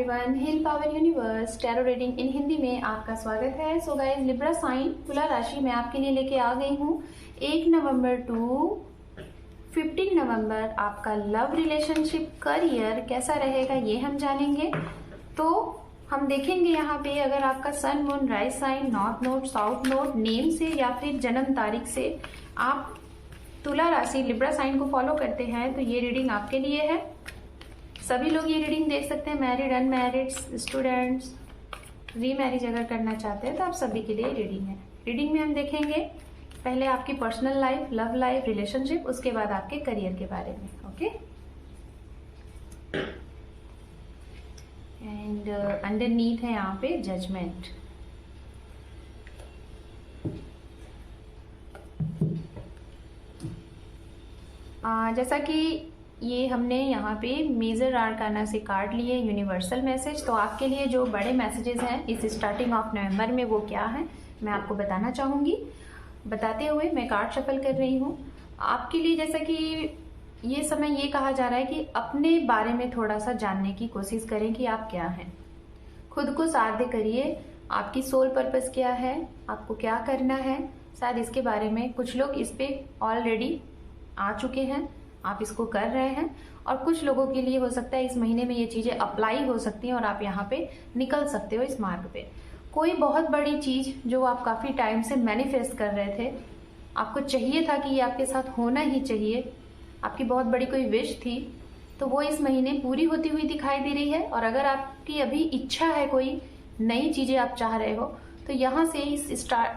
Everyone, hill power universe tarot reading in Hindi में आपका स्वागत है। सो गाइस, लिब्रा साइन तुला राशि में आपके लिए लेके आ गई हूँ 1 नवंबर टू 15 नवंबर आपका लव रिलेशनशिप करियर कैसा रहेगा ये हम जानेंगे। तो हम देखेंगे यहाँ पे अगर आपका sun moon rise sign north node south node name से या फिर जन्म तारीख से आप तुला राशि लिब्रा साइन को फॉलो करते हैं तो ये रीडिंग आपके लिए है। सभी लोग ये रीडिंग देख सकते हैं, मैरिड अनमैरिड स्टूडेंट्स, रीमैरिज अगर करना चाहते हैं तो आप सभी के लिए रीडिंग है। रीडिंग में हम देखेंगे पहले आपकी personal life, love life, relationship, उसके बाद आपके करियर के बारे में। ओके, एंड अंडरनीथ है यहाँ पे जजमेंट। जैसा कि ये हमने यहाँ पे मेजर आर्काना से कार्ड लिए यूनिवर्सल मैसेज, तो आपके लिए जो बड़े मैसेजेस हैं इस स्टार्टिंग ऑफ नवंबर में वो क्या है मैं आपको बताना चाहूँगी। बताते हुए मैं कार्ड शफल कर रही हूँ आपके लिए। जैसा कि ये समय ये कहा जा रहा है कि अपने बारे में थोड़ा सा जानने की कोशिश करें कि आप क्या हैं, खुद को साध्य करिए, आपकी सोल पर्पस क्या है, आपको क्या करना है। शायद इसके बारे में कुछ लोग इस पे ऑलरेडी आ चुके हैं, आप इसको कर रहे हैं, और कुछ लोगों के लिए हो सकता है इस महीने में ये चीजें अप्लाई हो सकती हैं और आप यहाँ पे निकल सकते हो इस मार्ग पे। कोई बहुत बड़ी चीज जो आप काफी टाइम से मैनिफेस्ट कर रहे थे, आपको चाहिए था कि ये आपके साथ होना ही चाहिए, आपकी बहुत बड़ी कोई विश थी, तो वो इस महीने पूरी होती हुई दिखाई दे रही है। और अगर आपकी अभी इच्छा है, कोई नई चीजें आप चाह रहे हो, तो यहाँ से इस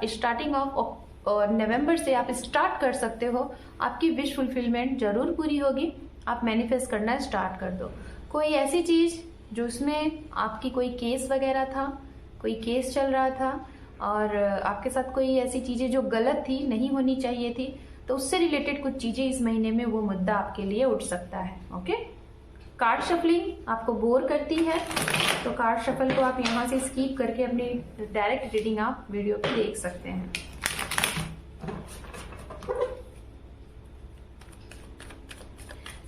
स्टार्टिंग ऑफ और नवंबर से आप स्टार्ट कर सकते हो। आपकी विश फुलफिलमेंट जरूर पूरी होगी, आप मैनिफेस्ट करना स्टार्ट कर दो। कोई ऐसी चीज जो उसमें आपकी कोई केस वगैरह था, कोई केस चल रहा था और आपके साथ कोई ऐसी चीजें जो गलत थी, नहीं होनी चाहिए थी, तो उससे रिलेटेड कुछ चीजें इस महीने में वो मुद्दा आपके लिए उठ सकता है। ओके, कार्ड शफलिंग आपको बोर करती है तो कार्ड शफल को आप यहाँ से स्किप करके अपनी डायरेक्ट रीडिंग आप वीडियो पे देख सकते हैं।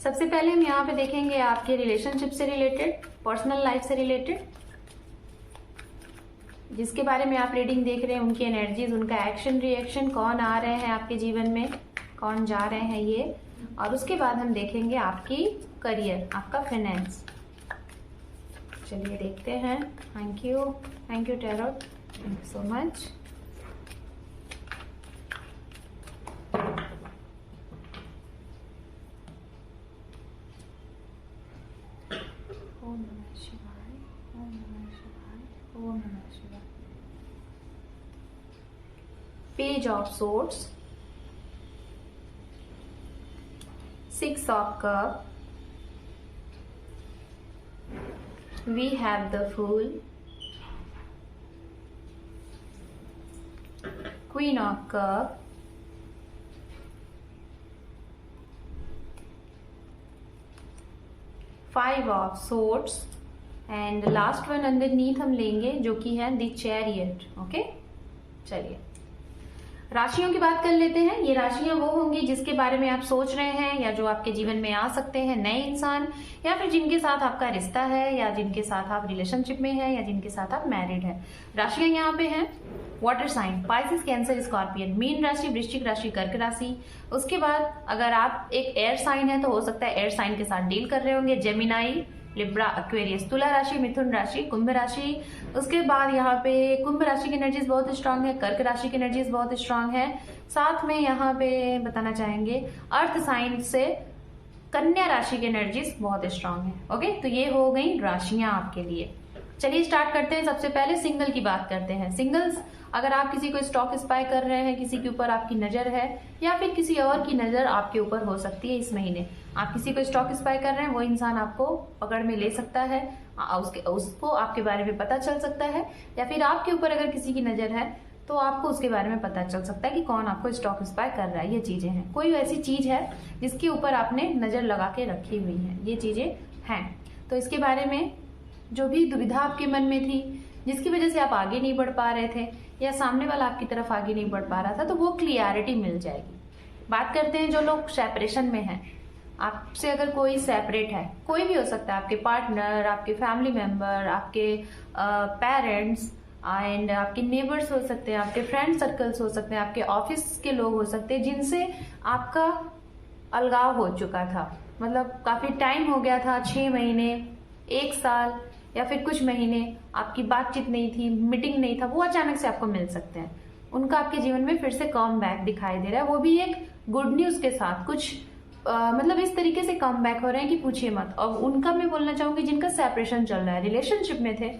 सबसे पहले हम यहाँ पे देखेंगे आपके रिलेशनशिप से रिलेटेड, पर्सनल लाइफ से रिलेटेड, जिसके बारे में आप रीडिंग देख रहे हैं, उनकी एनर्जीज, उनका एक्शन रिएक्शन, कौन आ रहे हैं आपके जीवन में, कौन जा रहे हैं ये। और उसके बाद हम देखेंगे आपकी करियर, आपका फाइनेंस। चलिए देखते हैं। Thank you tarot, thank you so much. ओम नमः शिवाय, ओम नमः शिवाय, ओम नमः शिवाय। Page of swords, 6 of cup, we have the fool, queen of cup, five of swords, and last one underneath हम लेंगे जो कि है द चैरियट। ओके, चलिए राशियों की बात कर लेते हैं। ये राशियां वो होंगी जिसके बारे में आप सोच रहे हैं या जो आपके जीवन में आ सकते हैं, नए इंसान, या फिर जिनके साथ आपका रिश्ता है, या जिनके साथ आप रिलेशनशिप में हैं, या जिनके साथ आप मैरिड हैं। राशियां यहाँ पे हैं water sign, Pisces, Cancer, Scorpion, मीन राशि, वृश्चिक राशि, कर्क राशि। उसके बाद अगर आप एक एयर साइन है तो हो सकता है एयर साइन के साथ डील कर रहे होंगे, जेमिनाई, लिब्रा, एक्वेरियस, तुला राशि, मिथुन राशि, कुंभ राशि। उसके बाद यहाँ पे कुंभ राशि की एनर्जीज बहुत स्ट्रांग है, कर्क राशि की एनर्जीज बहुत स्ट्रांग है। साथ में यहाँ पे बताना चाहेंगे अर्थ साइन से कन्या राशि की एनर्जीज बहुत स्ट्रांग है। ओके, तो ये हो गई राशियां आपके लिए। चलिए स्टार्ट करते हैं। सबसे पहले सिंगल की बात करते हैं। सिंगल्स, अगर आप किसी को स्टॉक स्पाई कर रहे हैं, किसी के ऊपर आपकी नजर है, या फिर किसी और की नजर आपके ऊपर हो सकती है इस महीने, आप किसी को स्टॉक स्पाई कर रहे हैं, वो इंसान आपको पकड़ में ले सकता है, उसको आपके बारे में पता चल सकता है, या फिर आपके ऊपर अगर किसी की नजर है तो आपको उसके बारे में पता चल सकता है कि कौन आपको स्टॉक स्पाई कर रहा है। ये चीजें हैं, कोई ऐसी चीज है जिसके ऊपर आपने नजर लगा के रखी हुई है, ये चीजें हैं। तो इसके बारे में जो भी दुविधा आपके मन में थी, जिसकी वजह से आप आगे नहीं बढ़ पा रहे थे, या सामने वाला आपकी तरफ आगे नहीं बढ़ पा रहा था, तो वो क्लियरिटी मिल जाएगी। बात करते हैं जो लोग सेपरेशन में हैं, आपसे अगर कोई सेपरेट है, कोई भी हो सकता है, आपके पार्टनर, आपके फैमिली मेंबर, आपके पेरेंट्स एंड आपके नेबर्स हो सकते हैं, आपके फ्रेंड सर्कल्स हो सकते हैं, आपके ऑफिस के लोग हो सकते हैं जिनसे आपका अलगाव हो चुका था, मतलब काफी टाइम हो गया था, 6 महीने, 1 साल या फिर कुछ महीने आपकी बातचीत नहीं थी, मीटिंग नहीं था, वो अचानक से आपको मिल सकते हैं। उनका आपके जीवन में फिर से कम बैक दिखाई दे रहा है, वो भी एक गुड न्यूज के साथ। कुछ मतलब इस तरीके से कम बैक हो रहे हैं कि पूछिए मत। और उनका मैं बोलना चाहूंगी जिनका सेपरेशन चल रहा है, रिलेशनशिप में थे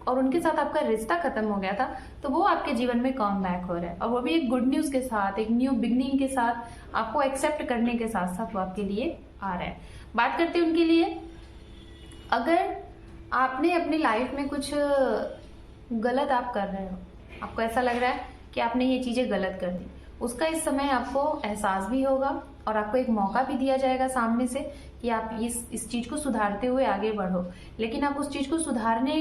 और उनके साथ आपका रिश्ता खत्म हो गया था, तो वो आपके जीवन में कम बैक हो रहा है, और वो भी एक गुड न्यूज के साथ, एक न्यू बिगनिंग के साथ, आपको एक्सेप्ट करने के साथ साथ वो आपके लिए आ रहा है। बात करते हैं उनके लिए। अगर आपने अपनी लाइफ में कुछ गलत आप कर रहे हो, आपको ऐसा लग रहा है कि आपने ये चीजें गलत कर दी, उसका इस समय आपको एहसास भी होगा और आपको एक मौका भी दिया जाएगा सामने से कि आप इस चीज को सुधारते हुए आगे बढ़ो। लेकिन आप उस चीज को सुधारने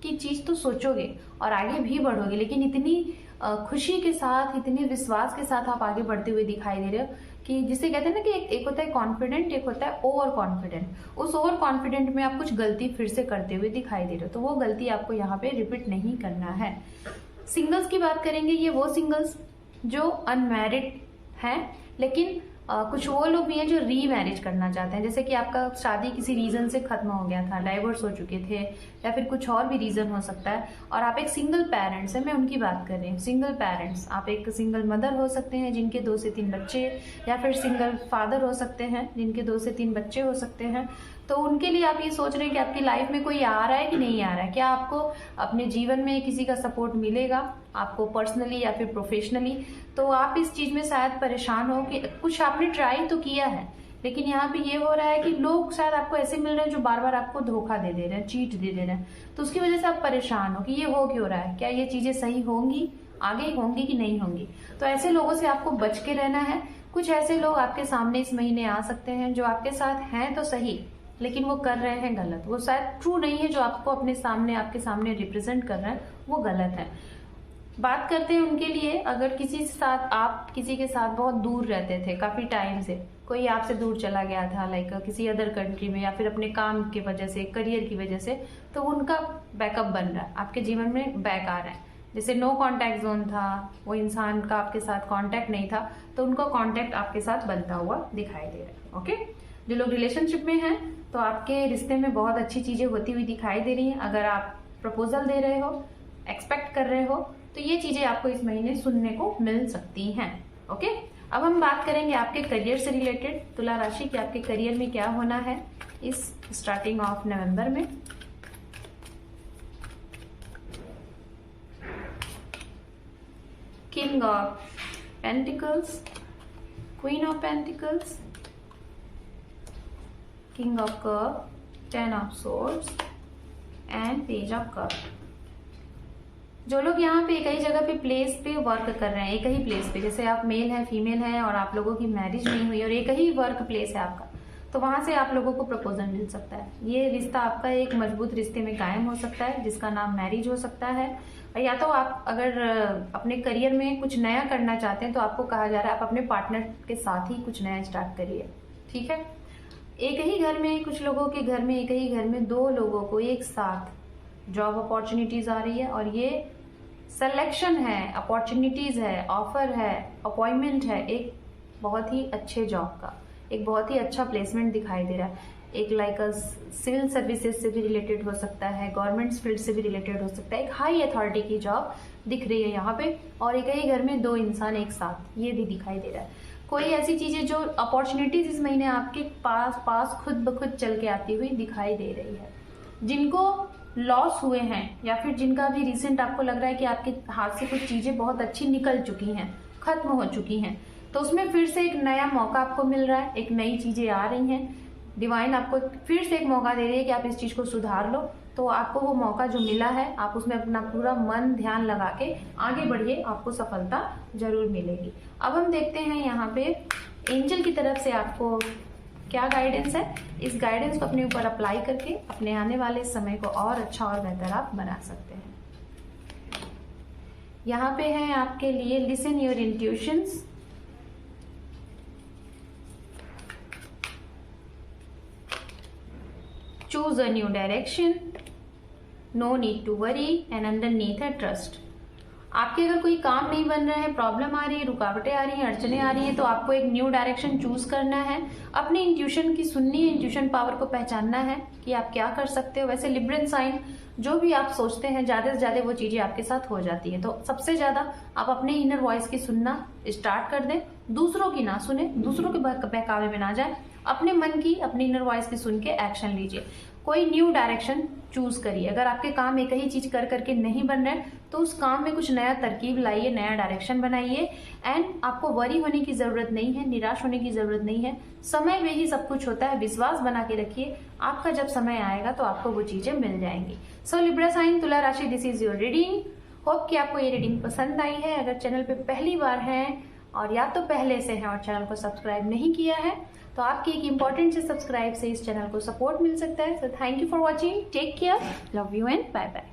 की चीज तो सोचोगे और आगे भी बढ़ोगे, लेकिन इतनी खुशी के साथ, इतने विश्वास के साथ आप आगे बढ़ते हुए दिखाई दे रहे हो कि जिसे कहते हैं ना कि एक होता है कॉन्फिडेंट, एक होता है ओवर कॉन्फिडेंट। उस ओवर कॉन्फिडेंट में आप कुछ गलती फिर से करते हुए दिखाई दे रहे हो, तो वो गलती आपको यहाँ पे रिपीट नहीं करना है। सिंगल्स की बात करेंगे, ये वो सिंगल्स जो अनमैरिड हैं, लेकिन कुछ वो लोग भी हैं जो री मैरिज करना चाहते हैं, जैसे कि आपका शादी किसी रीजन से खत्म हो गया था, डाइवोर्स हो चुके थे, या फिर कुछ और भी रीजन हो सकता है, और आप एक सिंगल पेरेंट्स है, मैं उनकी बात कर रही हूँ। सिंगल पेरेंट्स, आप एक सिंगल मदर हो सकते हैं जिनके 2 से 3 बच्चे, या फिर सिंगल फादर हो सकते हैं जिनके 2 से 3 बच्चे हो सकते हैं। तो उनके लिए आप ये सोच रहे हैं कि आपकी लाइफ में कोई आ रहा है कि नहीं आ रहा है, क्या आपको अपने जीवन में किसी का सपोर्ट मिलेगा, आपको पर्सनली या फिर प्रोफेशनली। तो आप इस चीज में शायद परेशान हो कि कुछ आपने ट्राई तो किया है, लेकिन यहाँ पे ये हो रहा है कि लोग शायद आपको ऐसे मिल रहे हैं जो बार बार आपको धोखा दे रहे हैं, चीट दे रहे हैं, तो उसकी वजह से आप परेशान हो कि ये हो क्यों रहा है, क्या ये चीजें सही होंगी, आगे होंगी कि नहीं होंगी। तो ऐसे लोगों से आपको बच के रहना है। कुछ ऐसे लोग आपके सामने इस महीने आ सकते हैं जो आपके साथ हैं तो सही, लेकिन वो कर रहे हैं गलत, वो शायद ट्रू नहीं है, जो आपको अपने सामने, आपके सामने रिप्रेजेंट कर रहे हैं वो गलत है। बात करते हैं उनके लिए, अगर किसी के साथ, आप किसी के साथ बहुत दूर रहते थे काफी टाइम से, कोई आपसे दूर चला गया था, लाइक किसी अदर कंट्री में, या फिर अपने काम की वजह से, करियर की वजह से, तो उनका बैकअप बन रहा है, आपके जीवन में बैक आ रहा है। जैसे नो कांटेक्ट जोन था, वो इंसान का आपके साथ कांटेक्ट नहीं था, तो उनका कांटेक्ट आपके साथ बनता हुआ दिखाई दे रहा है। ओके, जो लोग रिलेशनशिप में हैं तो आपके रिश्ते में बहुत अच्छी चीजें होती हुई दिखाई दे रही हैं। अगर आप प्रपोजल दे रहे हो, एक्सपेक्ट कर रहे हो, तो ये चीजें आपको इस महीने सुनने को मिल सकती हैं। ओके, अब हम बात करेंगे आपके करियर से रिलेटेड, तुला राशि के आपके करियर में क्या होना है इस स्टार्टिंग ऑफ नवंबर में। King of pentacles, queen of pentacles, king of cup, 10 of swords and page of cup. जो लोग यहाँ पे एक ही जगह पे प्लेस पे वर्क कर रहे हैं, एक ही प्लेस पे, जैसे आप मेल है, फीमेल है और आप लोगों की मैरिज नहीं हुई और एक ही वर्क प्लेस है आपका, तो वहां से आप लोगों को प्रपोजल मिल सकता है। ये रिश्ता आपका एक मजबूत रिश्ते में कायम हो सकता है, जिसका नाम मैरिज हो सकता है। या तो आप अगर अपने करियर में कुछ नया करना चाहते हैं तो आपको कहा जा रहा है आप अपने पार्टनर के साथ ही कुछ नया स्टार्ट करिए। ठीक है, एक ही घर में, कुछ लोगों के घर में, एक ही घर में 2 लोगों को एक साथ जॉब अपॉर्चुनिटीज आ रही है, और ये सिलेक्शन है, अपॉर्चुनिटीज है, ऑफर है, अपॉइंटमेंट है, एक बहुत ही अच्छे जॉब का, एक बहुत ही अच्छा प्लेसमेंट दिखाई दे रहा है। एक लाइक सिविल सर्विसेज से भी रिलेटेड हो सकता है, गवर्नमेंट फील्ड से भी रिलेटेड हो सकता है, एक हाई अथॉरिटी की जॉब दिख रही है यहाँ पे, और एक ही घर में 2 इंसान एक साथ, ये भी दिखाई दे रहा है। कोई ऐसी चीजें जो अपॉर्चुनिटीज इस महीने आपके पास खुद ब खुद चल के आती हुई दिखाई दे रही है। जिनको लॉस हुए हैं या फिर जिनका भी रिसेंट आपको लग रहा है कि आपके हाथ से कुछ चीजें बहुत अच्छी निकल चुकी हैं, खत्म हो चुकी हैं, तो उसमें फिर से एक नया मौका आपको मिल रहा है, एक नई चीजें आ रही हैं। डिवाइन आपको फिर से एक मौका दे रही है कि आप इस चीज को सुधार लो। तो आपको वो मौका जो मिला है, आप उसमें अपना पूरा मन ध्यान लगा के आगे बढ़िए, आपको सफलता जरूर मिलेगी। अब हम देखते हैं यहाँ पे एंजल की तरफ से आपको क्या गाइडेंस है। इस गाइडेंस को अपने ऊपर अप्लाई करके अपने आने वाले समय को और अच्छा और बेहतर आप बना सकते हैं। यहाँ पे है आपके लिए listen your intuitions, choose a new direction, no need to worry, and underneath a trust. आपके अगर कोई काम नहीं बन रहा है, प्रॉब्लम आ रही है, रुकावटें आ रही हैं, अड़चने आ रही हैं, तो आपको एक न्यू डायरेक्शन चूज करना है, अपनी इंट्यूशन की सुननी है, इंट्यूशन पावर को पहचानना है कि आप क्या कर सकते हो। वैसे लिब्रन साइन जो भी आप सोचते हैं ज्यादा से ज्यादा वो चीजें आपके साथ हो जाती है। तो सबसे ज्यादा आप अपने इनर वॉइस की सुनना स्टार्ट कर दें, दूसरों की ना सुने, दूसरों के बहकावे में ना जाए, अपने मन की, अपनी इनर वॉइस की सुन के एक्शन लीजिए। कोई न्यू डायरेक्शन चूज करिए। अगर आपके काम एक ही चीज कर करके नहीं बन रहे तो उस काम में कुछ नया तरकीब लाइए, नया डायरेक्शन बनाइए। एंड आपको वरी होने की जरूरत नहीं है, निराश होने की जरूरत नहीं है। समय में ही सब कुछ होता है, विश्वास बना के रखिए, आपका जब समय आएगा तो आपको वो चीजें मिल जाएंगी। सो लिब्रा साइन, तुला राशि, this is your reading. Hope कि आपको ये रीडिंग पसंद आई है। अगर चैनल पे पहली बार है और या तो पहले से है और चैनल को सब्सक्राइब नहीं किया है तो आपकी एक इंपॉर्टेंट से सब्सक्राइब से इस चैनल को सपोर्ट मिल सकता है। So thank you for watching, take care, love you and bye bye.